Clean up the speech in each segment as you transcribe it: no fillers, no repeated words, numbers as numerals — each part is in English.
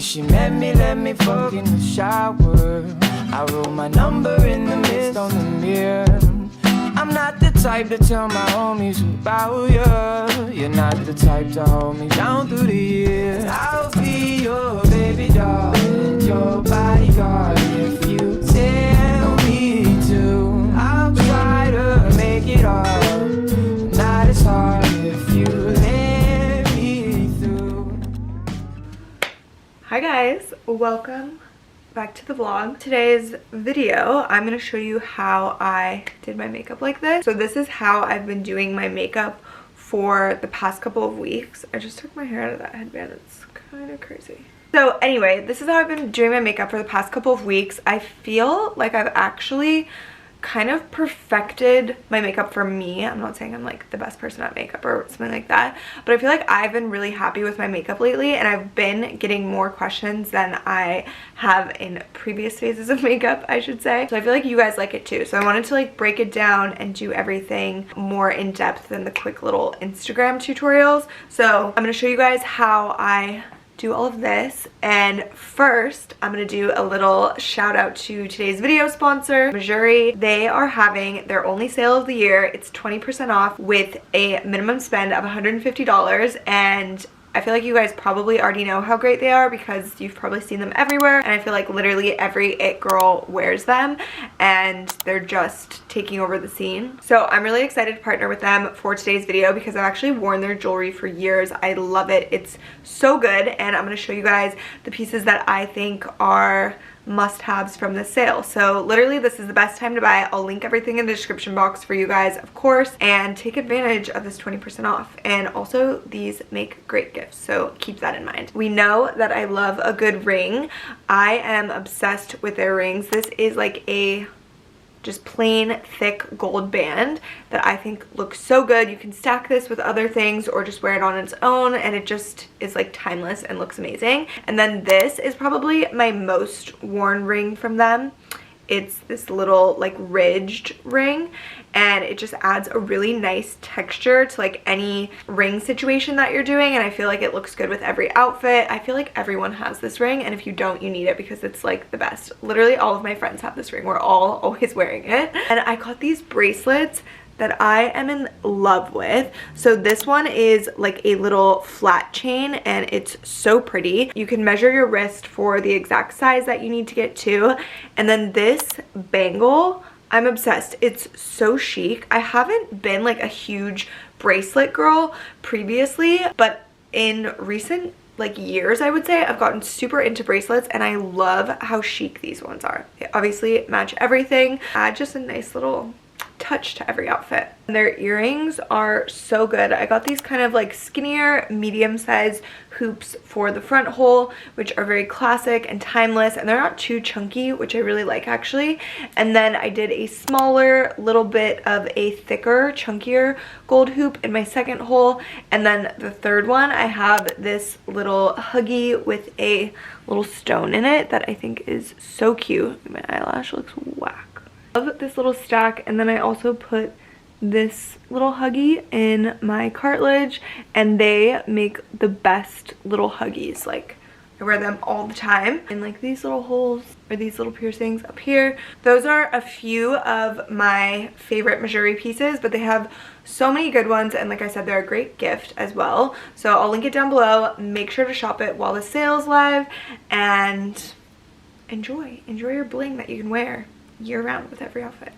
She met me, let me fuck in the shower. I wrote my number in the mist on the mirror. I'm not the type to tell my homies about you. You're not the type to hold me down through the years. I'll be your baby doll and your bodyguard if you tell me to. I'll try to make it all, not as hard if you let me through. Hi guys, welcome back to the vlog. Today's video, I'm going to show you how I did my makeup like this. So this is how I've been doing my makeup for the past couple of weeks. I just took my hair out of that headband. It's kind of crazy. So anyway, this is how I've been doing my makeup for the past couple of weeks. I feel like I've actually kind of perfected my makeup for me. I'm not saying I'm like the best person at makeup or something like that, but I feel like I've been really happy with my makeup lately, and I've been getting more questions than I have in previous phases of makeup, I should say. So I feel like you guys like it too. So I wanted to like break it down and do everything more in depth than the quick little Instagram tutorials. So I'm going to show you guys how I do all of this, and first I'm gonna do a little shout out to today's video sponsor, Missouri. They are having their only sale of the year. It's 20% off with a minimum spend of $150, and I feel like you guys probably already know how great they are because you've probably seen them everywhere, and I feel like literally every it girl wears them and they're just taking over the scene. So I'm really excited to partner with them for today's video because I've actually worn their jewelry for years. I love it. It's so good, and I'm going to show you guys the pieces that I think are must-haves from the sale. So literally this is the best time to buy. I'll link everything in the description box for you guys, of course, and take advantage of this 20% off. And also these make great gifts, so keep that in mind. We know that I love a good ring. I am obsessed with their rings. This is like a just plain thick gold band that I think looks so good. You can stack this with other things or just wear it on its own, and it just is like timeless and looks amazing. And then this is probably my most worn ring from them. It's this little like ridged ring, and it just adds a really nice texture to like any ring situation that you're doing, and I feel like it looks good with every outfit. I feel like everyone has this ring, and if you don't, you need it because it's like the best. Literally all of my friends have this ring. We're all always wearing it. And I got these bracelets that I am in love with. So this one is like a little flat chain, and it's so pretty. You can measure your wrist for the exact size that you need to get to. And then this bangle, I'm obsessed. It's so chic. I haven't been like a huge bracelet girl previously, but in recent like years, I would say, I've gotten super into bracelets, and I love how chic these ones are. They obviously match everything. Add just a nice little touch to every outfit. And their earrings are so good. I got these kind of like skinnier, medium-sized hoops for the front hole, which are very classic and timeless, and they're not too chunky, which I really like actually. And then I did a smaller, little bit of a thicker, chunkier gold hoop in my second hole. And then the third one, I have this little huggy with a little stone in it that I think is so cute. My eyelash looks whack. Love this little stack. And then I also put this little huggy in my cartilage, and they make the best little huggies. Like, I wear them all the time. And like these little holes or these little piercings up here, those are a few of my favorite Missouri pieces, but they have so many good ones, and like I said, they're a great gift as well. So I'll link it down below. Make sure to shop it while the sale's live, and enjoy your bling that you can wear year-round with every outfit.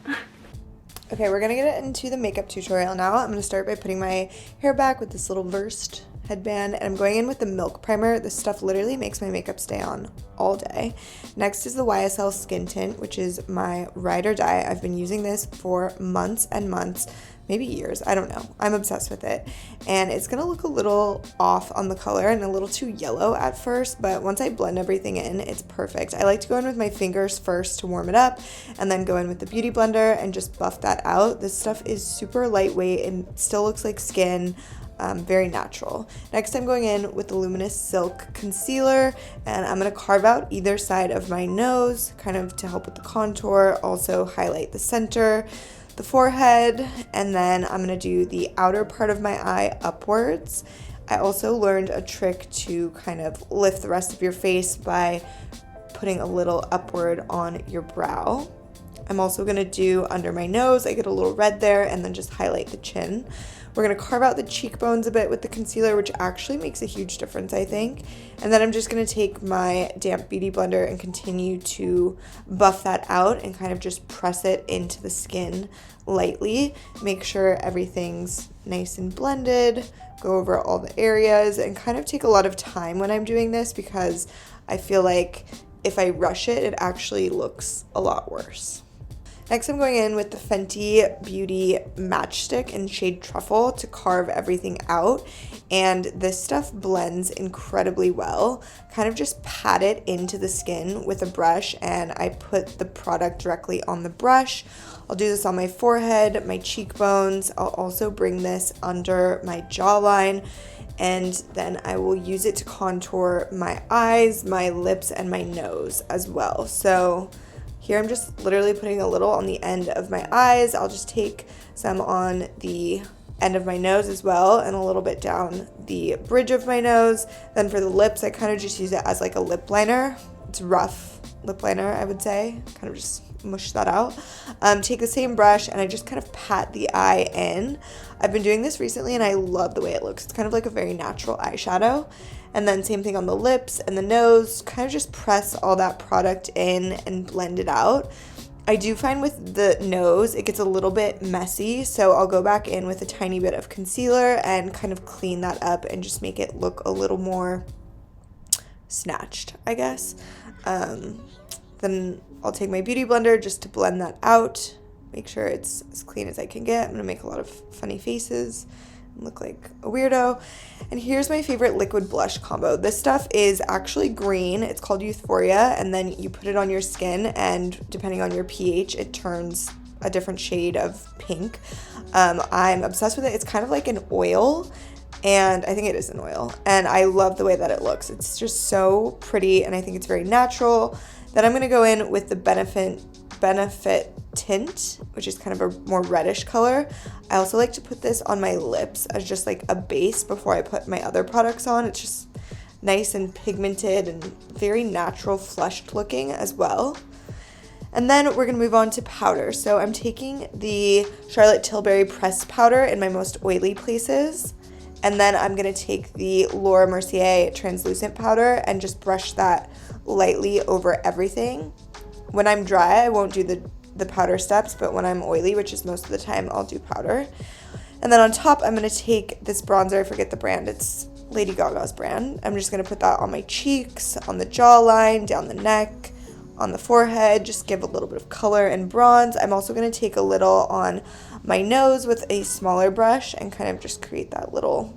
Okay, we're gonna get into the makeup tutorial now. I'm gonna start by putting my hair back with this little versed headband, and I'm going in with the Milk Primer. This stuff literally makes my makeup stay on all day. Next is the YSL Skin Tint, which is my ride or die. I've been using this for months and months, maybe years, I don't know. I'm obsessed with it. And it's gonna look a little off on the color and a little too yellow at first, but once I blend everything in, it's perfect. I like to go in with my fingers first to warm it up, and then go in with the Beauty Blender and just buff that out. This stuff is super lightweight and still looks like skin. Very natural. Next, I'm going in with the Luminous Silk Concealer, and I'm going to carve out either side of my nose, kind of to help with the contour, also highlight the center. the forehead, and then I'm gonna do the outer part of my eye upwards. I also learned a trick to kind of lift the rest of your face by putting a little upward on your brow. I'm also gonna do under my nose. I get a little red there, and then just highlight the chin. We're gonna carve out the cheekbones a bit with the concealer, which actually makes a huge difference, I think. And then I'm just gonna take my damp beauty blender and continue to buff that out and kind of just press it into the skin lightly. Make sure everything's nice and blended, go over all the areas, and kind of take a lot of time when I'm doing this because I feel like if I rush it, it actually looks a lot worse. Next, I'm going in with the Fenty Beauty Matchstick in shade Truffle to carve everything out. And this stuff blends incredibly well. Kind of just pat it into the skin with a brush, and I put the product directly on the brush. I'll do this on my forehead, my cheekbones. I'll also bring this under my jawline. And then I will use it to contour my eyes, my lips, and my nose as well. So here I'm just literally putting a little on the end of my eyes. I'll just take some on the end of my nose as well and a little bit down the bridge of my nose. Then for the lips, I kind of just use it as like a lip liner. It's rough lip liner, I would say. Kind of just mush that out. Take the same brush and I just kind of pat the eye in. I've been doing this recently and I love the way it looks. It's kind of like a very natural eyeshadow. And then same thing on the lips and the nose, kind of just press all that product in and blend it out. I do find with the nose, it gets a little bit messy, so I'll go back in with a tiny bit of concealer and kind of clean that up and just make it look a little more snatched, I guess. Then I'll take my beauty blender just to blend that out, make sure it's as clean as I can get. I'm gonna make a lot of funny faces and look like a weirdo. And here's my favorite liquid blush combo. This stuff is actually green. It's called Euphoria, and then you put it on your skin, and depending on your pH, it turns a different shade of pink. I'm obsessed with it. It's kind of like an oil, and I think it is an oil, and I love the way that it looks. It's just so pretty, and I think it's very natural. Then I'm gonna go in with the Benefit tint, which is kind of a more reddish color. I also like to put this on my lips as just like a base before I put my other products on. It's just nice and pigmented and very natural, flushed looking as well. And then we're gonna move on to powder. So I'm taking the Charlotte Tilbury pressed powder in my most oily places. And then I'm gonna take the Laura Mercier translucent powder and just brush that lightly over everything. When I'm dry, I won't do the powder steps, but when I'm oily, which is most of the time, I'll do powder. And then on top, I'm gonna take this bronzer, I forget the brand, it's Lady Gaga's brand. I'm just gonna put that on my cheeks, on the jawline, down the neck, on the forehead, just give a little bit of color and bronze. I'm also gonna take a little on my nose with a smaller brush and kind of just create that little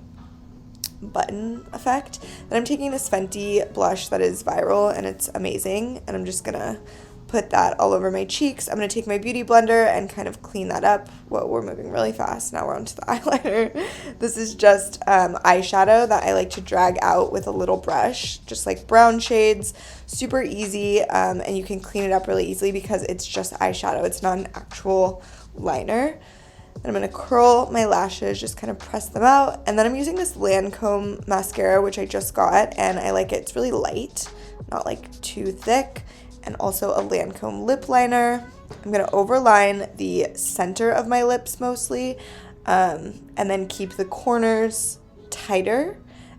button effect. Then I'm taking this Fenty blush that is viral and it's amazing, and I'm just gonna put that all over my cheeks. I'm gonna take my beauty blender and kind of clean that up. Whoa, we're moving really fast. Now we're onto the eyeliner. This is just eyeshadow that I like to drag out with a little brush, just like brown shades, super easy, and you can clean it up really easily because it's just eyeshadow. It's not an actual liner. And I'm gonna curl my lashes, just kind of press them out. And then I'm using this Lancome mascara, which I just got, and I like it. It's really light, not like too thick. And also a Lancome lip liner. I'm gonna overline the center of my lips mostly, and then keep the corners tighter.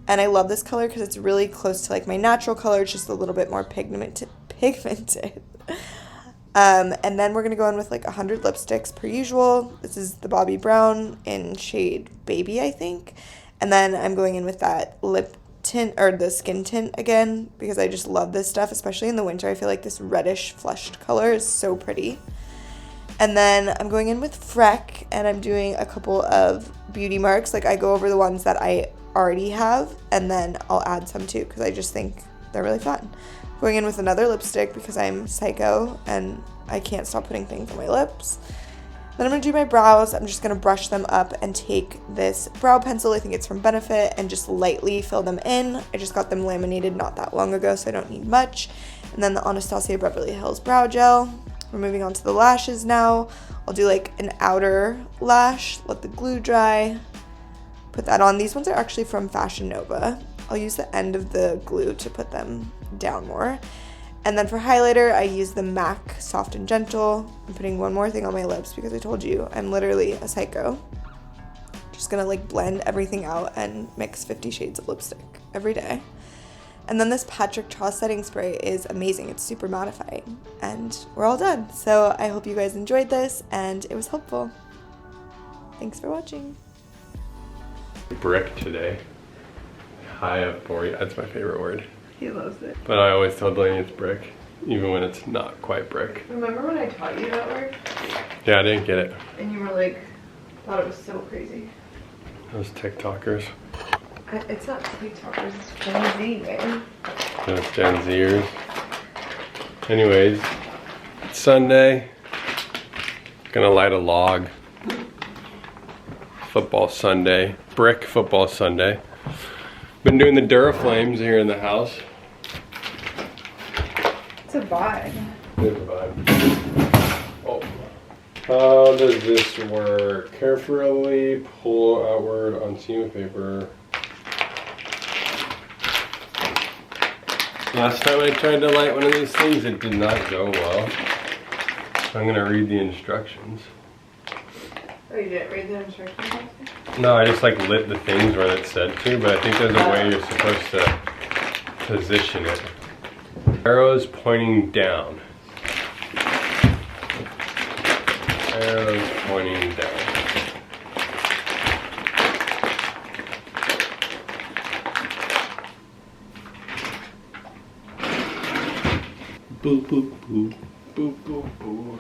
And I love this color because it's really close to like my natural color. It's just a little bit more pigmented. And then we're gonna go in with like 100 lipsticks per usual. This is the Bobbi Brown in shade Baby, I think. And then I'm going in with that lip tint, or the skin tint again, because I just love this stuff, especially in the winter. I feel like this reddish flushed color is so pretty. And then I'm going in with Freck, and I'm doing a couple of beauty marks. Like I go over the ones that I already have, and then I'll add some too, because I just think they're really fun. Going in with another lipstick because I'm psycho and I can't stop putting things on my lips. Then I'm going to do my brows. I'm just going to brush them up and take this brow pencil, I think it's from Benefit, and just lightly fill them in. I just got them laminated not that long ago, so I don't need much. And then the Anastasia Beverly Hills brow gel. I'm We're moving on to the lashes now. I'll do like an outer lash, let the glue dry, put that on. These ones are actually from Fashion Nova. I'll use the end of the glue to put them down more. And then for highlighter, I use the MAC Soft and Gentle. I'm putting one more thing on my lips because I told you I'm literally a psycho. Just gonna like blend everything out and mix 50 shades of lipstick every day. And then this Patrick Ta setting spray is amazing. It's super mattifying. And we're all done. So I hope you guys enjoyed this and it was helpful. Thanks for watching. Brick today. High up for you. That's my favorite word. He loves it. But I always tell Delaney it's brick, even when it's not quite brick. Remember when I taught you that word? Yeah, I didn't get it. And you were like, thought it was so crazy. Those TikTokers. It's not TikTokers, it's Gen Z, man. Those Gen Zers. Anyways, it's Sunday. Gonna light a log. Football Sunday. Brick football Sunday. Been doing the Duraflames here in the house. It's a vibe. Good vibe. Oh. How does this work? Carefully pull outward on seam of paper. Last time I tried to light one of these things, it did not go well. So I'm gonna read the instructions. Oh, you didn't read the instructions? No, I just like lit the things where it said to, but I think there's a way you're supposed to position it. Arrows pointing down. Arrows pointing down. Boo, boo, boo. Boo, boo, boo.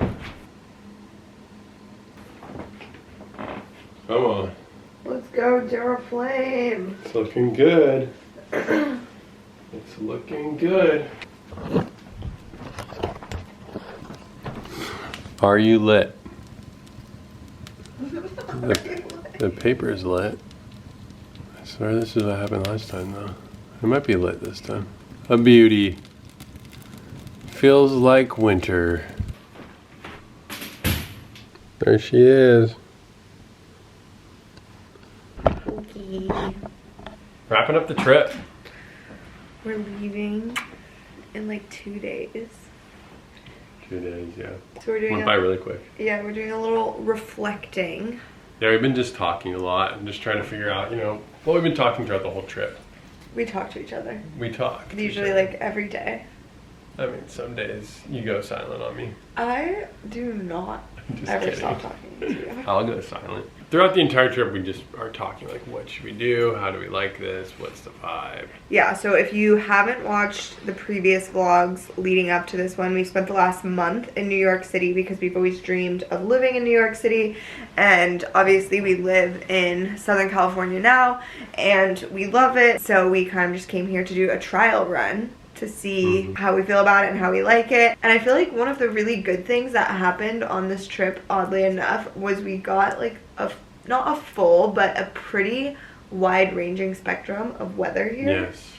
Come on. Let's go, Duraflame. It's looking good. It's looking good. Are you lit? The paper is lit. I swear this is what happened last time though. It might be lit this time. A beauty. Feels like winter. There she is. Okay. Wrapping up the trip. We're leaving in like 2 days. 2 days, yeah. So we're doing Went by really quick. Yeah, we're doing a little reflecting. Yeah, we've been just talking a lot and just trying to figure out, you know, what we've been talking throughout the whole trip. We talk to each other. We talk. Usually like every day. I mean, some days you go silent on me. I do not Just ever kidding. stop talking to you. I'll go silent. Throughout the entire trip, we just are talking like, what should we do? How do we like this? What's the vibe? Yeah, so if you haven't watched the previous vlogs leading up to this one, we spent the last month in New York City because we've always dreamed of living in New York City. And obviously we live in Southern California now and we love it. So we kind of just came here to do a trial run to see how we feel about it and how we like it. And I feel like one of the really good things that happened on this trip, oddly enough, was we got like not a full, but a pretty wide-ranging spectrum of weather here. Yes.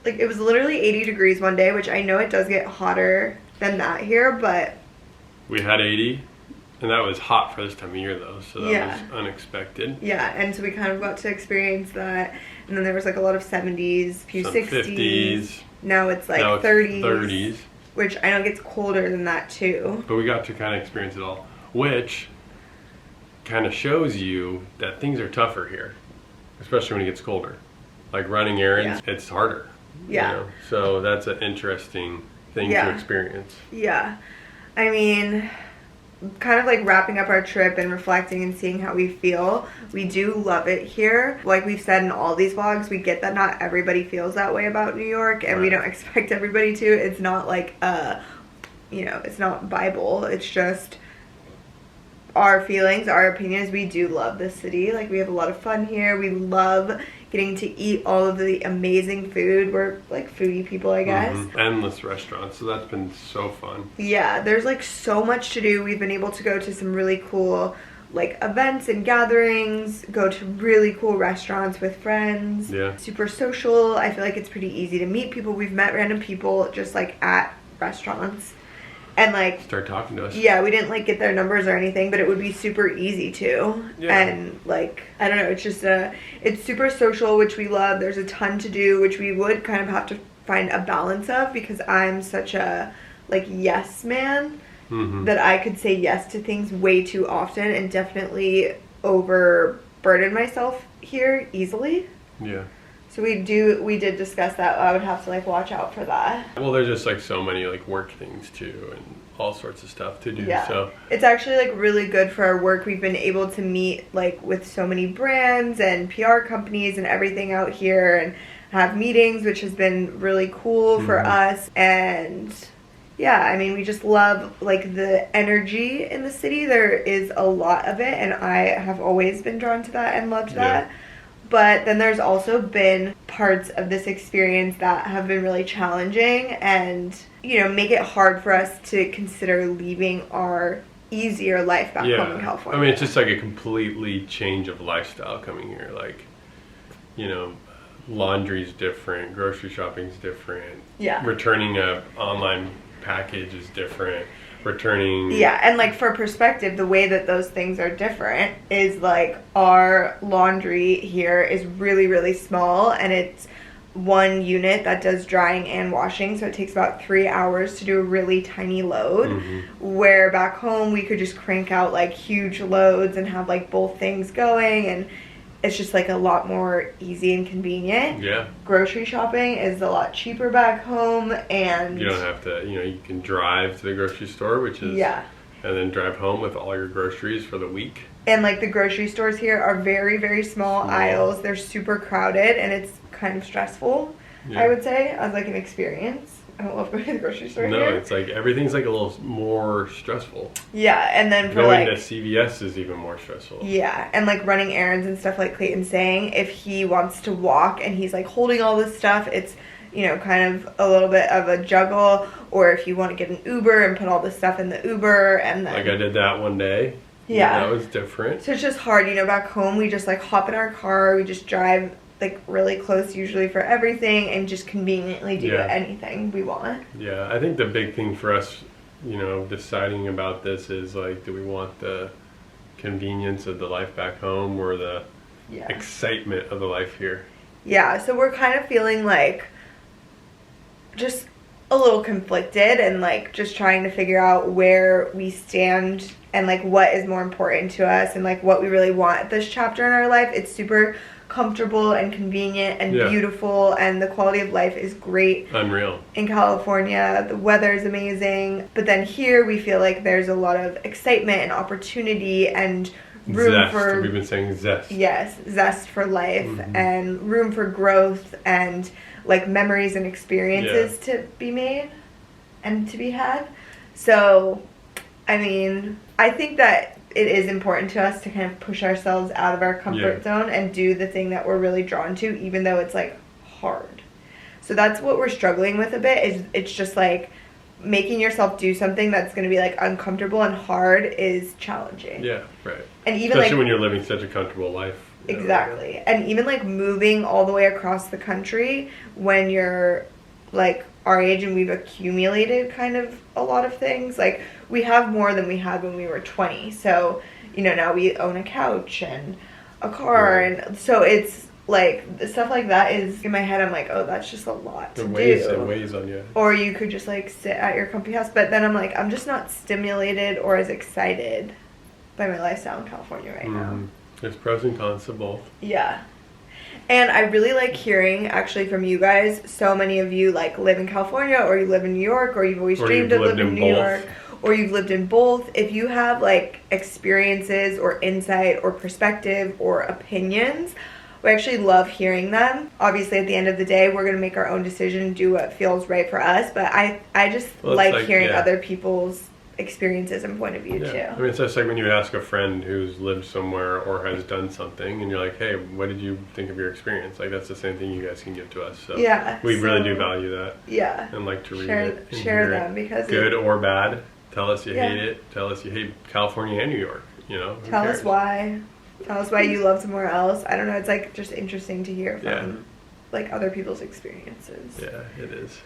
Like it was literally 80 degrees one day, which I know it does get hotter than that here, but We had 80, and that was hot for this time of year though, so that Yeah. was unexpected. yeah, and so we kind of got to experience that. And then there was like a lot of 70s, a few Some 60s. 50s. Now it's like Now it's 30s. 30s. Which I know gets colder than that too. But we got to kind of experience it all, which kind of shows you that things are tougher here, especially when it gets colder. Like running errands, it's harder. Yeah. You know? So that's an interesting thing to Yeah. experience. Yeah. I mean, kind of like wrapping up our trip and reflecting and seeing how we feel. We do love it here. Like we've said in all these vlogs, we get that not everybody feels that way about New York, and we don't expect everybody to. It's not like you know, it's not Bible. It's just our feelings, our opinions. We do love this city. Like we have a lot of fun here. We love getting to eat all of the amazing food. We're like foodie people, I guess. Endless restaurants, so that's been so fun. Yeah, there's like so much to do. We've been able to go to some really cool like events and gatherings, go to really cool restaurants with friends. Yeah. Super social. I feel like it's pretty easy to meet people. We've met random people just like at restaurants. and like start talking to us. Yeah, we didn't like get their numbers or anything, but it would be super easy to. Yeah. And like, I don't know, it's just it's super social, which we love. There's a ton to do, which we would kind of have to find a balance of, because I'm such a like yes man that I could say yes to things way too often and definitely overburden myself here easily. Yeah. So we did discuss that. I would have to like watch out for that. Well, there's just like so many like work things too, and all sorts of stuff to do. Yeah. So it's actually like really good for our work. We've been able to meet like with so many brands and PR companies and everything out here, and have meetings, which has been really cool for us. And yeah, I mean, we just love like the energy in the city. There is a lot of it, and I have always been drawn to that and loved that. But then there's also been parts of this experience that have been really challenging and, you know, make it hard for us to consider leaving our easier life back home in California. I mean, it's just like a completely change of lifestyle coming here. Like, you know, laundry's different, grocery shopping's different. Yeah. Returning a online package is different. Returning. Yeah, and like for perspective, the way that those things are different is like our laundry here is really, really small, and it's one unit that does drying and washing, so it takes about 3 hours to do a really tiny load. Where back home we could just crank out like huge loads and have like both things going, and it's just like a lot more easy and convenient. Yeah. Grocery shopping is a lot cheaper back home, and you don't have to, you know, you can drive to the grocery store, which is, and then drive home with all your groceries for the week. And like the grocery stores here are very, very small aisles. They're super crowded, and it's kind of stressful, I would say, as like an experience. I don't love going to the grocery store here. No, it's like everything's like a little more stressful. Yeah, and then for going like to CVS is even more stressful. Yeah, and like running errands and stuff, like Clayton's saying, if he wants to walk and he's like holding all this stuff, it's, you know, kind of a little bit of a juggle. Or if you want to get an Uber and put all this stuff in the Uber, and then like I did that one day. Yeah, that was different. So it's just hard, you know. Back home we just like hop in our car, we just drive like really close usually for everything, and just conveniently do anything we want. Yeah, I think the big thing for us, you know, deciding about this is like, do we want the convenience of the life back home or the excitement of the life here? Yeah, so we're kind of feeling like just a little conflicted, and like just trying to figure out where we stand and like what is more important to us, and like what we really want at this chapter in our life. It's super comfortable and convenient and beautiful, and the quality of life is great. Unreal. In California, the weather is amazing, but then here we feel like there's a lot of excitement and opportunity and room zest. for, we've been saying zest. Yes, zest for life, and room for growth, and like memories and experiences to be made and to be had. So I mean, I think that it is important to us to kind of push ourselves out of our comfort zone and do the thing that we're really drawn to, even though it's like hard. So that's what we're struggling with a bit, is it's just like making yourself do something that's going to be like uncomfortable and hard is challenging. Yeah, right. And even especially like, when you're living such a comfortable life. Exactly. And even like moving all the way across the country when you're like our age and we've accumulated kind of a lot of things. Like we have more than we had when we were 20. So, you know, now we own a couch and a car, and so it's like stuff like that is in my head. I'm like, oh, that's just a lot to do. It weighs on you. Or you could just like sit at your comfy house, but then I'm like, I'm just not stimulated or as excited by my lifestyle in California right now. There's pros and cons to both. Yeah. And I really like hearing actually from you guys. So many of you like live in California, or you live in New York, or you've always dreamed of living in New York, or you've lived in both. If you have like experiences or insight or perspective or opinions, we actually love hearing them. Obviously at the end of the day, we're going to make our own decision and do what feels right for us, but I just like hearing other people's experiences and point of view too. I mean, it's just like when you ask a friend who's lived somewhere or has done something, and you're like, hey, what did you think of your experience? Like, that's the same thing you guys can give to us. So we really do value that. Yeah. And like to read share them, because good or bad. Tell us you hate it. Tell us you hate California and New York. You know, tell us why. Tell us why you love somewhere else. I don't know. It's like just interesting to hear from like other people's experiences. Yeah, it is.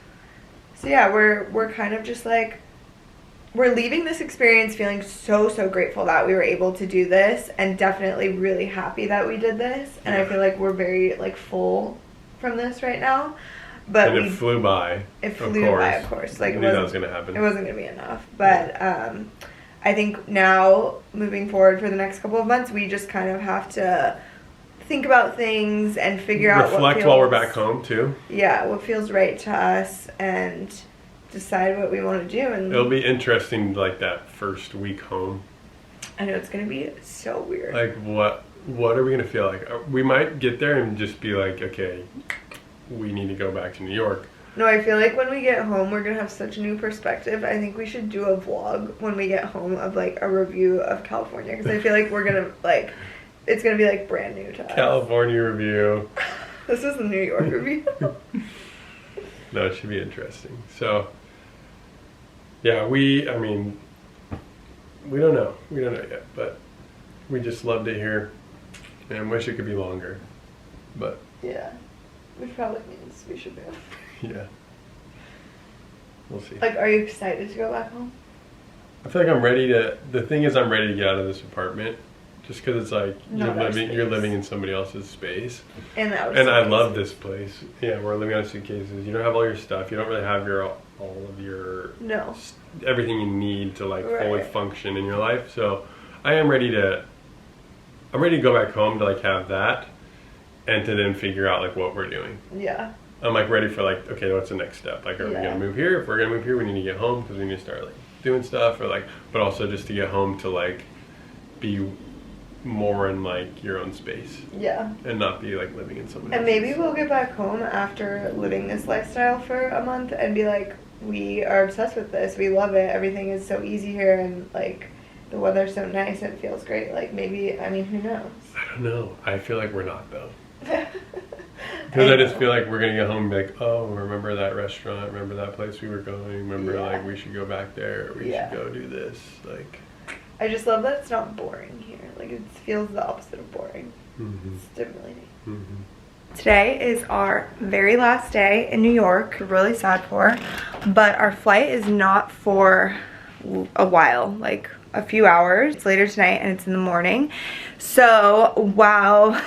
So yeah, we're kind of just like we're leaving this experience feeling so grateful that we were able to do this, and definitely really happy that we did this. And I feel like we're very like full from this right now. But and it flew by. It flew by, of course. Like, I knew that was gonna happen. It wasn't gonna be enough. But I think now, moving forward for the next couple of months, we just kind of have to think about things and figure out what reflect feels, while we're back home too. Yeah, what feels right to us, and decide what we want to do. And it'll be interesting, like that first week home. I know it's gonna be so weird. Like what are we gonna feel like? We might get there and just be like, okay, we need to go back to New York. No, I feel like when we get home, we're gonna have such a new perspective. I think we should do a vlog when we get home of like a review of California, because I feel like we're gonna like, it's gonna be like brand new to us. California review. This is the New York review. No, it should be interesting. So yeah, I mean, we don't know yet, but we just loved it here and wish it could be longer, but yeah, which probably means we should move. Yeah, we'll see. Like, are you excited to go back home? I feel like I'm ready to. The thing is, I'm ready to get out of this apartment, just because it's like you're living in somebody else's space. And I love this place. Yeah, we're living out of suitcases. You don't have all your stuff. You don't really have all of your everything you need to like fully function in your life. So I'm ready to go back home to like have that, and to then figure out like what we're doing. Yeah. I'm like ready for like, okay, what's the next step? Like, are we gonna move here? If we're gonna move here, we need to get home because we need to start like doing stuff, or like, but also just to get home to like be more in like your own space. Yeah. And not be like living in somebody else's. And maybe we'll get back home after living this lifestyle for a month and be like, we are obsessed with this. We love it. Everything is so easy here, and like the weather's so nice. It feels great. Like maybe, I mean, who knows? I don't know. I feel like we're not though. Because I just feel like we're gonna get home and be like, oh, remember that restaurant? Remember that place we were going? Remember like we should go back there? We should go do this. Like, I just love that it's not boring here. Like, it feels the opposite of boring. Mm-hmm. It's stimulating. Mm-hmm. Today is our very last day in New York. We're really sad for, but our flight is not for a while, like a few hours. It's later tonight and it's in the morning. So while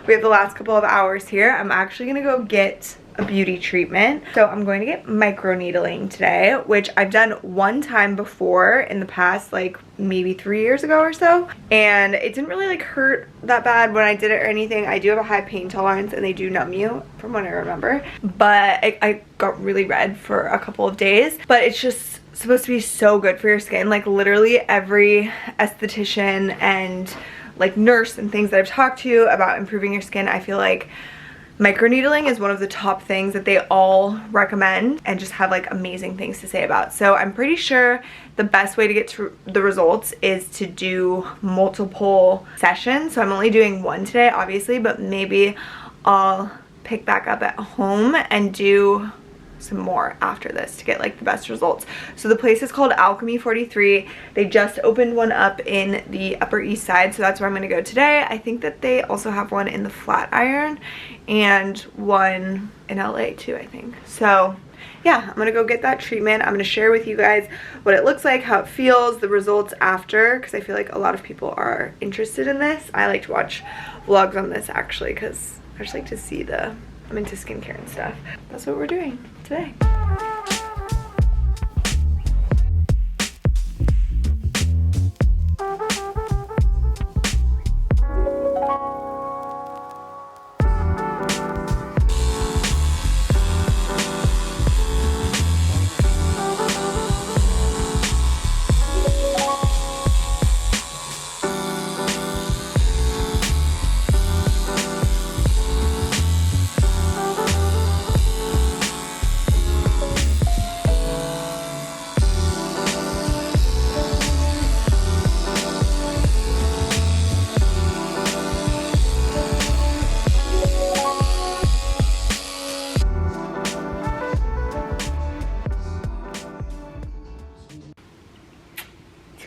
we have the last couple of hours here, I'm actually gonna go get a beauty treatment. So I'm going to get microneedling today, which I've done one time before in the past, like maybe 3 years ago or so, and it didn't really like hurt that bad when I did it or anything. I do have a high pain tolerance and they do numb you from what I remember, but I got really red for a couple of days. But it's just supposed to be so good for your skin. Like literally every esthetician and like nurse and things that I've talked to about improving your skin, I feel like microneedling is one of the top things that they all recommend and just have like amazing things to say about. So I'm pretty sure the best way to get to the results is to do multiple sessions. So I'm only doing one today, obviously, but maybe I'll pick back up at home and do some more after this to get like the best results. So the place is called Alchemy 43. They just opened one up in the Upper East Side, so that's where I'm gonna go today. I think that they also have one in the Flatiron and one in LA too, I think. So yeah, I'm gonna go get that treatment. I'm gonna share with you guys what it looks like, how it feels, the results after, because I feel like a lot of people are interested in this. I like to watch vlogs on this actually because I just like to see I'm into skincare and stuff. That's what we're doing today.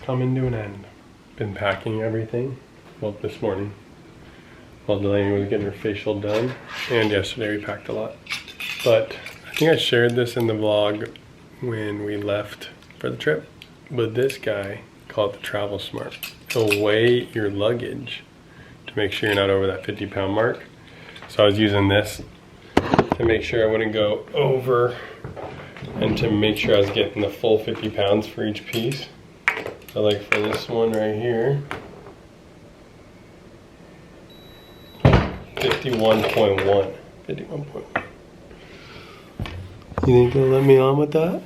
Coming to an end. Been packing everything. Well, this morning while Delaney was getting her facial done, and yesterday we packed a lot. But I think I shared this in the vlog when we left for the trip, with this guy, call it the Travel Smart. It'll weigh your luggage to make sure you're not over that 50-pound mark. So I was using this to make sure I wouldn't go over and to make sure I was getting the full 50 pounds for each piece. So like for this one right here, 51.1. 51.1. You think they'll let me on with that?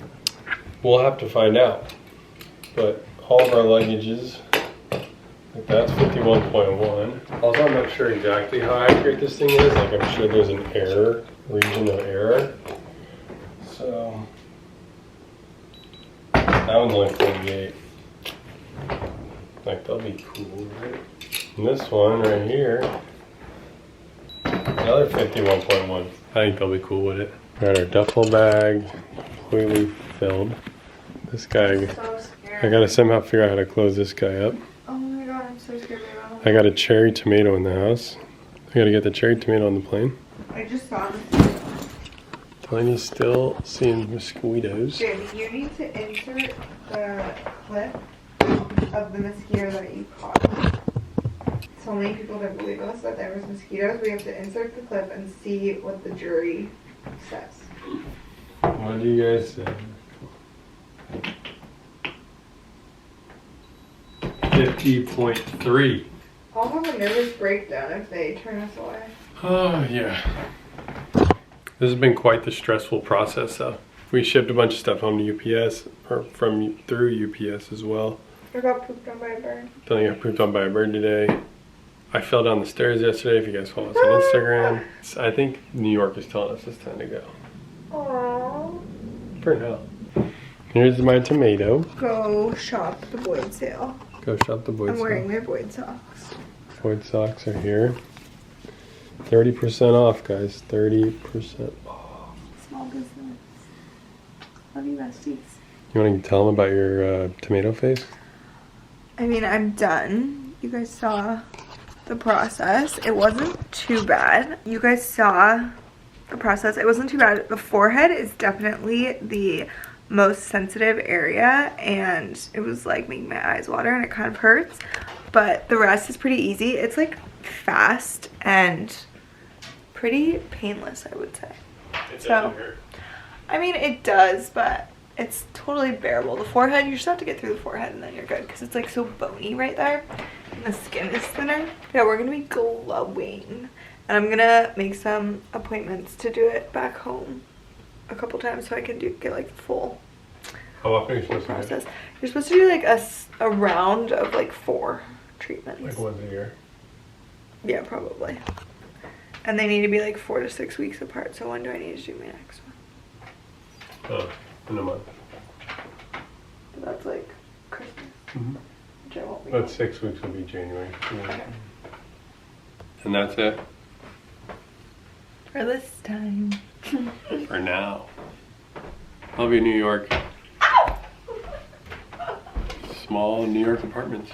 We'll have to find out. But all of our luggages, like that's 51.1. Also, I'm not sure exactly how accurate this thing is. Like I'm sure there's an error, region of error. So that one's only 48. Like that'll be cool, right? And this one right here, another 51.1. I think they'll be cool with it. Got our duffel bag completely filled. This guy, So scared. I gotta somehow figure out how to close this guy up. Oh my god, I'm so scared. I got a cherry tomato in the house. I gotta get the cherry tomato on the plane. I just saw this. Delaney's still seeing mosquitoes. Jamie, you need to insert the clip of the mosquito that you caught. So many people didn't believe us that there was mosquitoes. We have to insert the clip and see what the jury says. What do you guys say? 50.3. I'll have a nervous breakdown if they turn us away. Oh, yeah. This has been quite the stressful process, though. We shipped a bunch of stuff home to UPS, or through UPS as well. I got pooped on by a bird. Delaney got pooped on by a bird today. I fell down the stairs yesterday, if you guys follow us on Instagram. I think New York is telling us it's time to go. Aww. For now. Here's my tomato. Go shop the Boyd sale. Go shop the Boyd I'm wearing sale. my Boyd socks. Boyd socks are here. 30% off, guys. 30% off. Small business. Love you, besties. You want to tell them about your tomato face? I mean, I'm done. You guys saw the process. It wasn't too bad. You guys saw the process. It wasn't too bad. The forehead is definitely the most sensitive area, and it was like making my eyes water and it kind of hurts, but the rest is pretty easy. It's like fast and pretty painless, I would say. It So, doesn't hurt. I mean, it does, but it's totally bearable. The forehead, you just have to get through the forehead and then you're good, because it's like so bony right there and the skin is thinner. Yeah, we're gonna be glowing, and I'm gonna make some appointments to do it back home a couple times so I can get like the full How often are you supposed to do process. You're supposed to do like a round of like 4 treatments. Like once a year? Yeah, probably. And they need to be like 4 to 6 weeks apart. So when do I need to do my next one? Oh, in a month. But that's like Christmas, which I won't be. But 6 weeks will be January. Okay. And that's it For this time. for now. Love you, New York. Small New York apartments.